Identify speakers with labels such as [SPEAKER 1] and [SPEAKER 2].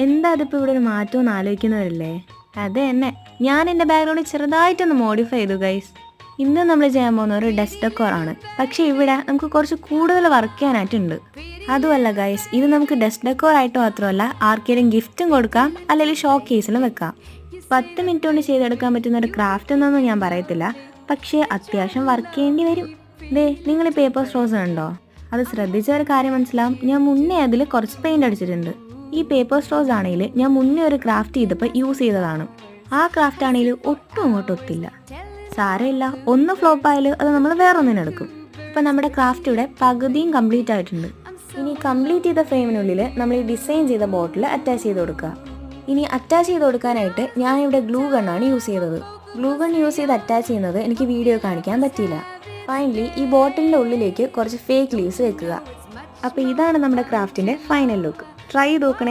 [SPEAKER 1] എന്താ അതിപ്പോൾ ഇവിടെ ഒരു മാറ്റമൊന്നും ആലോചിക്കുന്നവരല്ലേ? അത് തന്നെ, ഞാൻ എൻ്റെ ബാക്ക്ഗ്രൗണ്ട് ചെറുതായിട്ടൊന്ന് മോഡിഫൈ ചെയ്തു ഗൈസ്. ഇന്ന് നമ്മൾ ചെയ്യാൻ പോകുന്ന ഒരു ഡെസ്ക് ഡെക്കോറാണ്. പക്ഷേ ഇവിടെ നമുക്ക് കുറച്ച് കൂടുതൽ വർക്ക് ചെയ്യാനായിട്ടുണ്ട്. അതുമല്ല ഗൈസ്, ഇത് നമുക്ക് ഡെസ്ക് ഡെക്കോറായിട്ട് മാത്രമല്ല ആർക്കെങ്കിലും ഗിഫ്റ്റും കൊടുക്കാം, അല്ലെങ്കിൽ ഷോ കേസിലും വെക്കാം. 10 മിനിറ്റ് കൊണ്ട് ചെയ്തെടുക്കാൻ പറ്റുന്ന ഒരു ക്രാഫ്റ്റ് എന്നൊന്നും ഞാൻ പറയത്തില്ല, പക്ഷേ അത്യാവശ്യം വർക്ക് ചെയ്യേണ്ടി വരും. നിങ്ങൾ ഈ പേപ്പർ സ്ട്രോസ് ഉണ്ടോ? അത് ശ്രദ്ധിച്ച ഒരു കാര്യം മനസ്സിലാവും, ഞാൻ മുന്നേ അതിൽ കുറച്ച് പെയിന്റ് അടിച്ചിട്ടുണ്ട്. ഈ പേപ്പർ സ്ട്രോസ് ആണെങ്കിൽ ഞാൻ മുന്നേ ഒരു ക്രാഫ്റ്റ് ചെയ്തപ്പോൾ യൂസ് ചെയ്തതാണ്. ആ ക്രാഫ്റ്റ് ആണെങ്കിൽ ഒട്ടും അങ്ങോട്ട് ഒത്തില്ല. സാരമില്ല, ഒന്ന് ഫ്ലോപ്പ് ആയാലും അത് നമ്മൾ വേറെ ഒന്നിനെടുക്കും. ഇപ്പം നമ്മുടെ ക്രാഫ്റ്റ് ഇവിടെ പകുതിയും കംപ്ലീറ്റ് ആയിട്ടുണ്ട്. ഇനി കംപ്ലീറ്റ് ചെയ്ത ഫ്രെയിമിനുള്ളിൽ നമ്മൾ ഈ ഡിസൈൻ ചെയ്ത ബോട്ടിൽ അറ്റാച്ച് ചെയ്ത് കൊടുക്കുക. ഇനി അറ്റാച്ച് ചെയ്ത് കൊടുക്കാനായിട്ട് ഞാനിവിടെ ഗ്ലൂ ഗണ്ണാണ് യൂസ് ചെയ്തത്. ഗ്ലൂ ഗൺ യൂസ് ചെയ്ത് അറ്റാച്ച് ചെയ്യുന്നത് എനിക്ക് വീഡിയോ കാണിക്കാൻ പറ്റിയില്ല. ഫൈനലി ഈ ബോട്ടിലിൻ്റെ ഉള്ളിലേക്ക് കുറച്ച് ഫേക്ക് ലീവ്സ് വെക്കുക. അപ്പോൾ ഇതാണ് നമ്മുടെ ക്രാഫ്റ്റിൻ്റെ ഫൈനൽ ലുക്ക്. ട്രൈ ചെയ്ത് നോക്കണേ.